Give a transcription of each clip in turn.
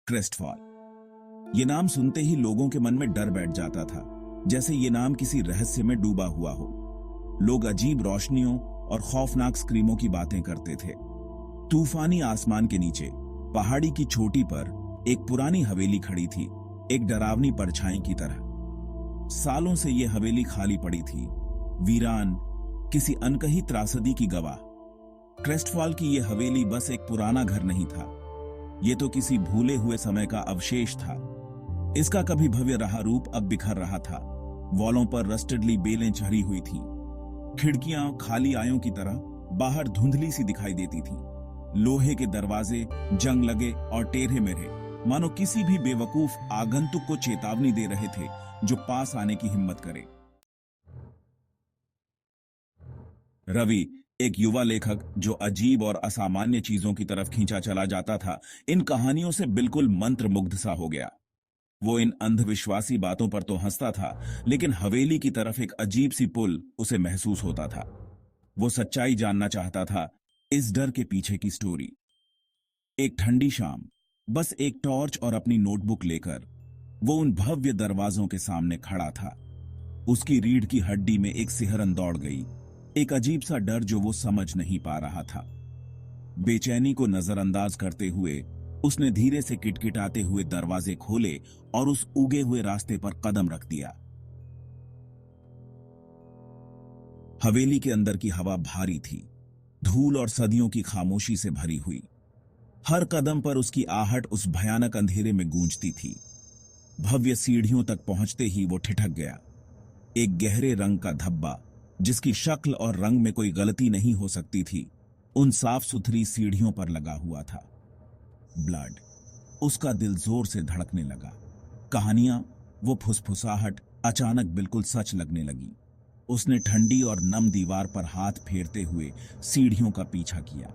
क्रेस्टफॉल। ये नाम सुनते ही लोगों के मन में डर बैठ जाता था, जैसे ये नाम किसी रहस्य में डूबा हुआ हो। लोग अजीब रोशनियों और खौफनाक स्क्रीमों की बातें करते थे। तूफानी आसमान के नीचे पहाड़ी की चोटी पर एक पुरानी हवेली खड़ी थी, एक डरावनी परछाई की तरह। सालों से ये हवेली खाली पड़ी थी, वीरान, किसी अनकही त्रासदी की गवाह। क्रेस्टफॉल की ये हवेली बस एक पुराना घर नहीं था, ये तो किसी भूले हुए समय का अवशेष था। इसका कभी भव्य रहा रूप अब बिखर रहा था। वॉलों पर रस्टेडली बेलें चढ़ी हुई थीं। खिड़कियां खाली आयों की तरह बाहर धुंधली सी दिखाई देती थीं। लोहे के दरवाजे जंग लगे और टेढ़े मेढ़े, मानो किसी भी बेवकूफ आगंतुक को चेतावनी दे रहे थे जो पास आने की हिम्मत करे। रवि, एक युवा लेखक जो अजीब और असामान्य चीजों की तरफ खींचा चला जाता था, इन कहानियों से बिल्कुल मंत्रमुग्ध सा हो गया। वो इन अंधविश्वासी बातों पर तो हंसता था, लेकिन हवेली की तरफ एक अजीब सी पुल उसे महसूस होता था। वो सच्चाई जानना चाहता था, इस डर के पीछे की स्टोरी। एक ठंडी शाम, बस एक टॉर्च और अपनी नोटबुक लेकर वो उन भव्य दरवाजों के सामने खड़ा था। उसकी रीढ़ की हड्डी में एक सिहरन दौड़ गई, एक अजीब सा डर जो वो समझ नहीं पा रहा था। बेचैनी को नजरअंदाज करते हुए उसने धीरे से किटकिटाते हुए दरवाजे खोले और उस उगे हुए रास्ते पर कदम रख दिया। हवेली के अंदर की हवा भारी थी, धूल और सदियों की खामोशी से भरी हुई। हर कदम पर उसकी आहट उस भयानक अंधेरे में गूंजती थी। भव्य सीढ़ियों तक पहुंचते ही वो ठिठक गया। एक गहरे रंग का धब्बा, जिसकी शक्ल और रंग में कोई गलती नहीं हो सकती थी, उन साफ सुथरी सीढ़ियों पर लगा हुआ था। ब्लड। उसका दिल जोर से धड़कने लगा। कहानियां, वो फुसफुसाहट अचानक बिल्कुल सच लगने लगी। उसने ठंडी और नम दीवार पर हाथ फेरते हुए सीढ़ियों का पीछा किया।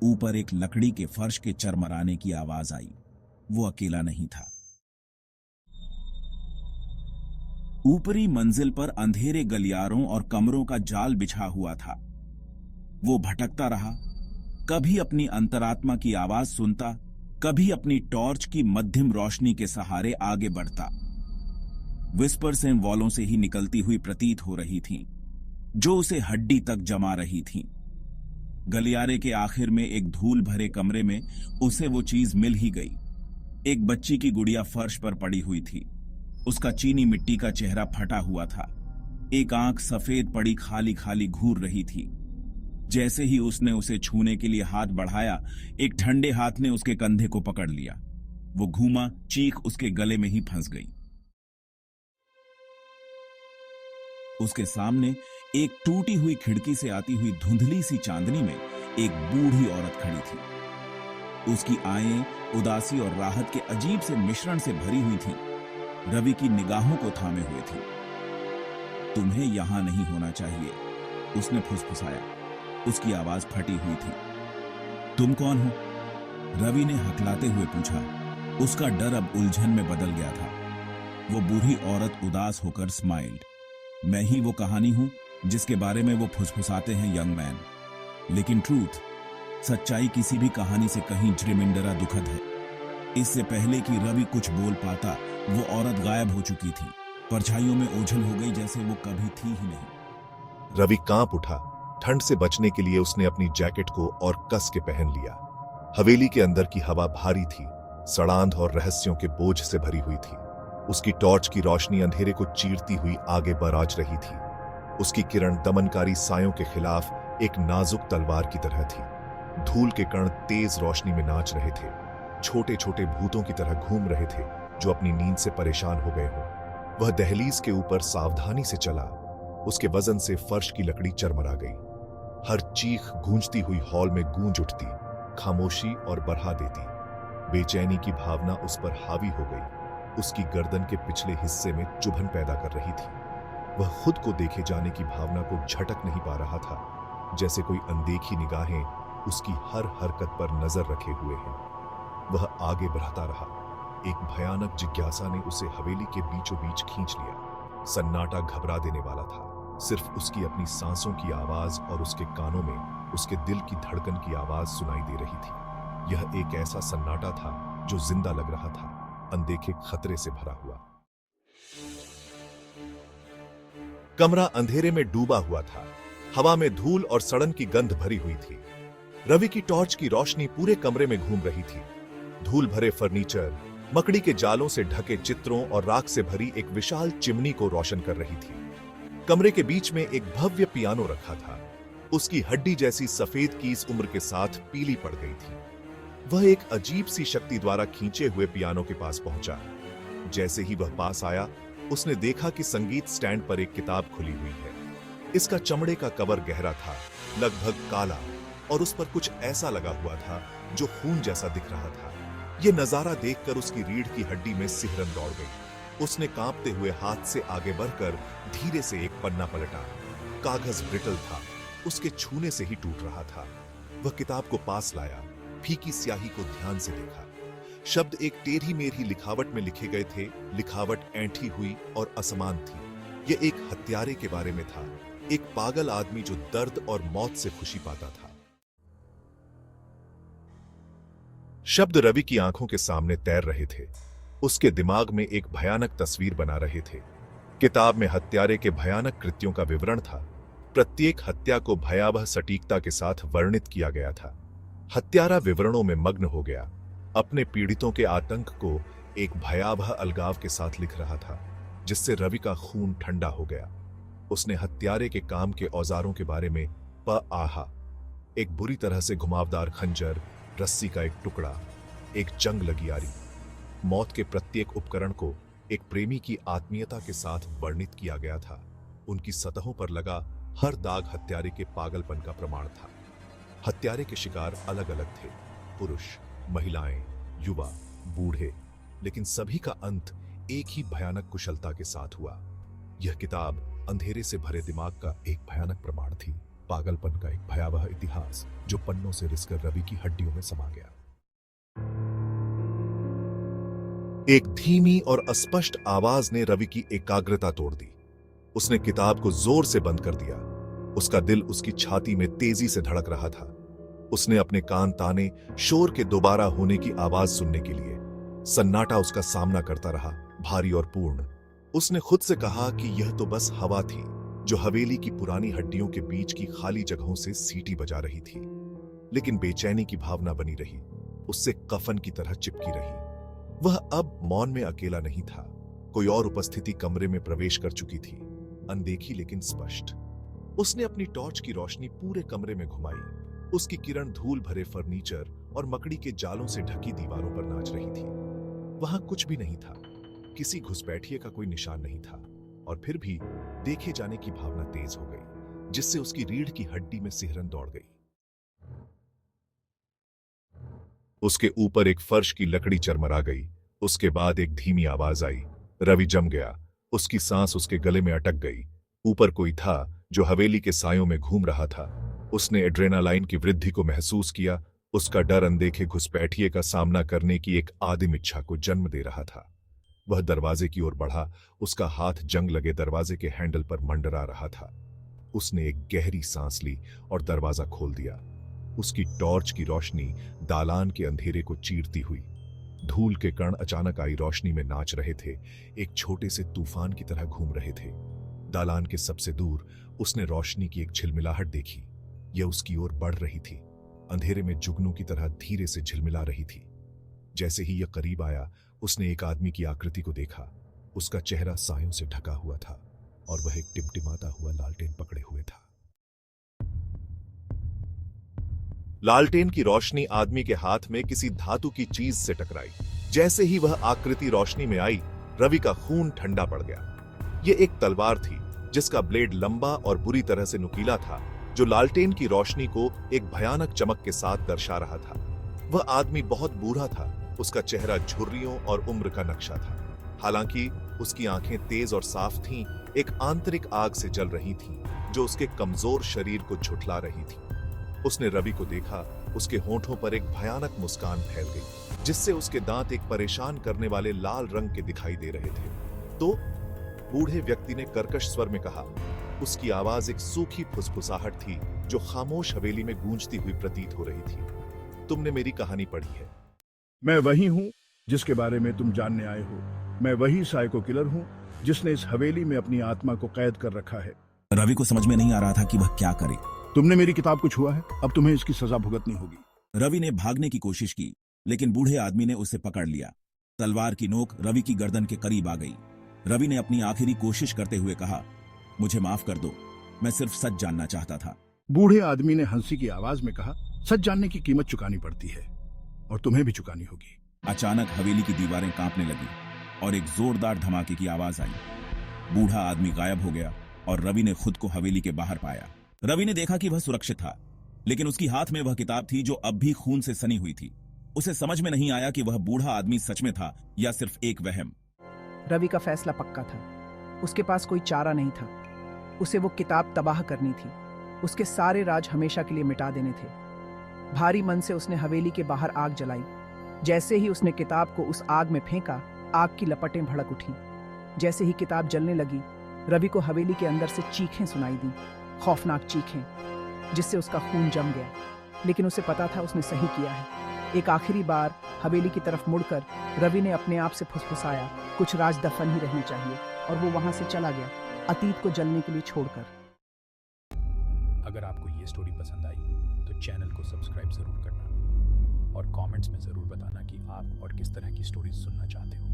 ऊपर एक लकड़ी के फर्श के चरमराने की आवाज आई। वो अकेला नहीं था। ऊपरी मंजिल पर अंधेरे गलियारों और कमरों का जाल बिछा हुआ था। वो भटकता रहा, कभी अपनी अंतरात्मा की आवाज सुनता, कभी अपनी टॉर्च की मध्यम रोशनी के सहारे आगे बढ़ता। विस्पर्स इन वॉलों से ही निकलती हुई प्रतीत हो रही थीं, जो उसे हड्डी तक जमा रही थीं। गलियारे के आखिर में एक धूल भरे कमरे में उसे वो चीज मिल ही गई। एक बच्ची की गुड़िया फर्श पर पड़ी हुई थी। उसका चीनी मिट्टी का चेहरा फटा हुआ था। एक आंख सफेद पड़ी खाली खाली घूर रही थी। जैसे ही उसने उसे छूने के लिए हाथ बढ़ाया, एक ठंडे हाथ ने उसके कंधे को पकड़ लिया। वो घूमा, चीख उसके गले में ही फंस गई। उसके सामने एक टूटी हुई खिड़की से आती हुई धुंधली सी चांदनी में एक बूढ़ी औरत खड़ी थी। उसकी आंखें उदासी और राहत के अजीब से मिश्रण से भरी हुई थीं। रवि की निगाहों को थामे हुए थी। तुम्हें यहां नहीं होना चाहिए, उसने फुसफुसाया। उसकी आवाज फटी हुई थी। तुम कौन हो? रवि ने हकलाते हुए पूछा। उसका डर अब उलझन में बदल गया था। वो बूढ़ी औरत उदास होकर स्माइल्ड। मैं ही वो कहानी हूं जिसके बारे में वो फुसफुसाते हैं, यंग मैन। लेकिन ट्रूथ, सच्चाई किसी भी कहानी से कहीं ज्रिमिंडरा दुखद है। इससे पहले कि रवि कुछ बोल पाता, वो औरत गायब हो चुकी थी। परछाइयों में ओझल हो गई, जैसे वो कभी थी ही नहीं। रवि कांप उठा। ठंड से बचने के लिए उसने अपनी जैकेट को और कस के पहन लिया। हवेली के अंदर की हवा भारी थी, सड़ांध और रहस्यों के बोझ से भरी हुई थी। उसकी टॉर्च की रोशनी अंधेरे को चीरती हुई आगे बराज रही थी। उसकी किरण दमनकारी सायों के खिलाफ एक नाजुक तलवार की तरह थी। धूल के कण तेज रोशनी में नाच रहे थे, छोटे छोटे भूतों की तरह घूम रहे थे जो अपनी नींद से परेशान हो गए हों। वह दहलीज के ऊपर सावधानी से चला। उसके वजन से फर्श की लकड़ी चरमरा गई। हर चीख गूंजती हुई हॉल में गूंज उठती, खामोशी और बढ़ा देती। बेचैनी की भावना उस पर हावी हो गई। उसकी गर्दन के पिछले हिस्से में चुभन पैदा कर रही थी। वह खुद को देखे जाने की भावना को झटक नहीं पा रहा था, जैसे कोई अनदेखी निगाहें उसकी हर हरकत पर नजर रखे हुए हैं। वह आगे बढ़ता रहा। एक भयानक जिज्ञासा ने उसे हवेली के बीचों बीच खींच लिया। सन्नाटा घबरा देने वाला था। सिर्फ उसकी अपनी सांसों की आवाज और उसके कानों में उसके दिल की धड़कन की आवाज सुनाई दे रही थी। यह एक ऐसा सन्नाटा था जो जिंदा लग रहा था, अनदेखे खतरे से भरा हुआ। कमरा अंधेरे में डूबा हुआ था। हवा में धूल और सड़न की गंध भरी हुई थी। रवि की टॉर्च की रोशनी पूरे कमरे में घूम रही थी। धूल भरे फर्नीचर, मकड़ी के जालों से ढके चित्रों और राख से भरी एक विशाल चिमनी को रोशन कर रही थी। कमरे के बीच में एक भव्य पियानो रखा था। उसकी हड्डी जैसी सफेद कीस उम्र के साथ पीली पड़ गई थी। वह एक अजीब सी शक्ति द्वारा खींचे हुए पियानो के पास पहुंचा। जैसे ही वह पास आया, उसने देखा कि संगीत स्टैंड पर एक किताब खुली हुई है। इसका चमड़े का कवर गहरा था, लगभग काला, और उस पर कुछ ऐसा लगा हुआ था जो खून जैसा दिख रहा था। यह नजारा देखकर उसकी रीढ़ की हड्डी में सिहरन दौड़ गई। उसने कांपते हुए हाथ से आगे बढ़कर धीरे से एक पन्ना पलटा। कागज ब्रिटल था, उसके छूने से ही टूट रहा था। वह किताब को पास लाया, फीकी स्याही को ध्यान से देखा। शब्द एक टेढ़ी मेढ़ी लिखावट में लिखे गए थे। लिखावट ऐंठी हुई और असमान थी। यह एक हत्यारे के बारे में था, एक पागल आदमी जो दर्द और मौत से खुशी पाता था। शब्द रवि की आंखों के सामने तैर रहे थे। उसके दिमाग में एक भयानक तस्वीर बना रहे थे। किताब में हत्यारे के भयानक कृत्यों का विवरण था। प्रत्येक हत्या को भयावह सटीकता के साथ वर्णित किया गया था। हत्यारा विवरणों में मग्न हो गया, अपने पीड़ितों के आतंक को एक भयावह अलगाव के साथ लिख रहा था, जिससे रवि का खून ठंडा हो गया। उसने हत्यारे के काम के औजारों के बारे में आहा, एक बुरी तरह से घुमावदार खंजर, रस्सी का एक टुकड़ा, एक जंग लगी आरी। मौत के प्रत्येक उपकरण को एक प्रेमी की आत्मीयता के साथ वर्णित किया गया था। उनकी सतहों पर लगा हर दाग हत्यारे के पागलपन का प्रमाण था। हत्यारे के शिकार अलग अलग थे, पुरुष, महिलाएं, युवा, बूढ़े, लेकिन सभी का अंत एक ही भयानक कुशलता के साथ हुआ। यह किताब अंधेरे से भरे दिमाग का एक भयानक प्रमाण थी, पागलपन का एक भयावह इतिहास जो पन्नों से रिसकर रवि की हड्डियों में समा गया। एक धीमी और अस्पष्ट आवाज ने रवि की एकाग्रता तोड़ दी। उसने किताब को जोर से बंद कर दिया। उसका दिल उसकी छाती में तेजी से धड़क रहा था। उसने अपने कान ताने शोर के दोबारा होने की आवाज सुनने के लिए। सन्नाटा उसका सामना करता रहा, भारी और पूर्ण। उसने खुद से कहा कि यह तो बस हवा थी जो हवेली की पुरानी हड्डियों के बीच की खाली जगहों से सीटी बजा रही थी। लेकिन बेचैनी की भावना बनी रही, उससे कफन की तरह चिपकी रही। वह अब मौन में अकेला नहीं था। कोई और उपस्थिति कमरे में प्रवेश कर चुकी थी, अनदेखी लेकिन स्पष्ट। उसने अपनी टॉर्च की रोशनी पूरे कमरे में घुमाई। उसकी किरण धूल भरे फर्नीचर और मकड़ी के जालों से ढकी दीवारों पर नाच रही थी। वहां कुछ भी नहीं था, किसी घुसपैठिए का कोई निशान नहीं था, और फिर भी देखे जाने की भावना तेज हो गई, जिससे उसकी रीढ़ की हड्डी में सिहरन दौड़ गई। उसके ऊपर एक फर्श की लकड़ी चरमरा गई। उसके बाद एक धीमी आवाज आई। रवि जम गया। उसकी सांस उसके गले में अटक गई। ऊपर कोई था जो हवेली के सायों में घूम रहा था। उसने एड्रेनालाइन की वृद्धि को महसूस किया। उसका डर अनदेखे घुसपैठिए का सामना करने की एक आदिम इच्छा को जन्म दे रहा था। वह दरवाजे की ओर बढ़ा। उसका हाथ जंग लगे दरवाजे के हैंडल पर मंडरा रहा था। उसने एक गहरी सांस ली और दरवाजा खोल दिया। उसकी टॉर्च की रोशनी दालान के अंधेरे को चीरती हुई। धूल के कण अचानक आई रोशनी में नाच रहे थे, एक छोटे से तूफान की तरह घूम रहे थे। दालान के सबसे दूर उसने रोशनी की एक झिलमिलाहट देखी। यह उसकी ओर बढ़ रही थी, अंधेरे में जुगनू की तरह धीरे से झिलमिला रही थी। जैसे ही यह करीब आया, उसने एक आदमी की आकृति को देखा। उसका चेहरा सायों से ढका हुआ था और वह एक टिमटिमाता हुआ लालटेन पकड़े हुए था। लालटेन की रोशनी आदमी के हाथ में किसी धातु की चीज से टकराई। जैसे ही वह आकृति रोशनी में आई, रवि का खून ठंडा पड़ गया। यह एक तलवार थी जिसका ब्लेड लंबा और बुरी तरह से नुकीला था, जो लालटेन की रोशनी को एक भयानक चमक के साथ दर्शा रहा था। वह आदमी बहुत बूढ़ा था। उसका चेहरा झुर्रियों और उम्र का नक्शा था। हालांकि उसकी आंखें तेज और साफ थीं, एक आंतरिक आग से जल रही थीं, जो उसके कमजोर शरीर को झुठला रही थी। उसने रवि को देखा। उसके होंठों पर एक भयानक मुस्कान फैल गई, जिससे उसके दांत एक परेशान करने वाले लाल रंग के दिखाई दे रहे थे। तो बूढ़े व्यक्ति ने कर्कश स्वर में कहा। उसकी आवाज एक सूखी फुसफुसाहट थी जो खामोश हवेली में गूंजती हुई प्रतीत हो रही थी। तुमने मेरी कहानी पढ़ी है। मैं वही हूँ जिसके बारे में तुम जानने आए हो। मैं वही साइको किलर हूँ जिसने इस हवेली में अपनी आत्मा को कैद कर रखा है। रवि को समझ में नहीं आ रहा था कि वह क्या करे। तुमने मेरी किताब को छुआ है, अब तुम्हें इसकी सजा भुगतनी होगी। रवि ने भागने की कोशिश की, लेकिन बूढ़े आदमी ने उसे पकड़ लिया। तलवार की नोक रवि की गर्दन के करीब आ गई। रवि ने अपनी आखिरी कोशिश करते हुए कहा, मुझे माफ कर दो, मैं सिर्फ सच जानना चाहता था। बूढ़े आदमी ने हंसी की आवाज में कहा, सच जानने की कीमत चुकानी पड़ती है और तुम्हें भी चुकानी होगी। अचानक हवेली की दीवारें कांपने लगी और एक जोरदार धमाके की आवाज आई। बूढ़ा आदमी गायब हो गया और रवि ने खुद को हवेली के बाहर पाया। रवि ने देखा कि वह सुरक्षित था, लेकिन उसकी हाथ में वह किताब थी जो अब भी खून से सनी हुई थी। उसे समझ में नहीं आया कि वह बूढ़ा आदमी सच में था या सिर्फ एक वहम। रवि का फैसला पक्का था। उसके पास कोई चारा नहीं था। उसे वो किताब तबाह करनी थी। उसके सारे राज हमेशा के लिए मिटा देने थे। भारी मन से उसने हवेली के बाहर आग जलाई। जैसे ही उसने किताब को उस आग में फेंका, आग की लपटें भड़क उठी। जैसे ही किताब जलने लगी, रवि को हवेली के अंदर से चीखें सुनाई दी, खौफनाक चीखें, जिससे उसका खून जम गया। लेकिन उसे पता था उसने सही किया है। एक आखिरी बार हवेली की तरफ मुड़कर रवि ने अपने आप से फुसफुसाया, कुछ राज दफन ही रहने चाहिए, और वो वहां से चला गया, अतीत को जलने के लिए छोड़कर। अगर आपको ये स्टोरी पसंद आई तो चैनल को सब्सक्राइब ज़रूर करना और कमेंट्स में ज़रूर बताना कि आप और किस तरह की स्टोरीज सुनना चाहते हो।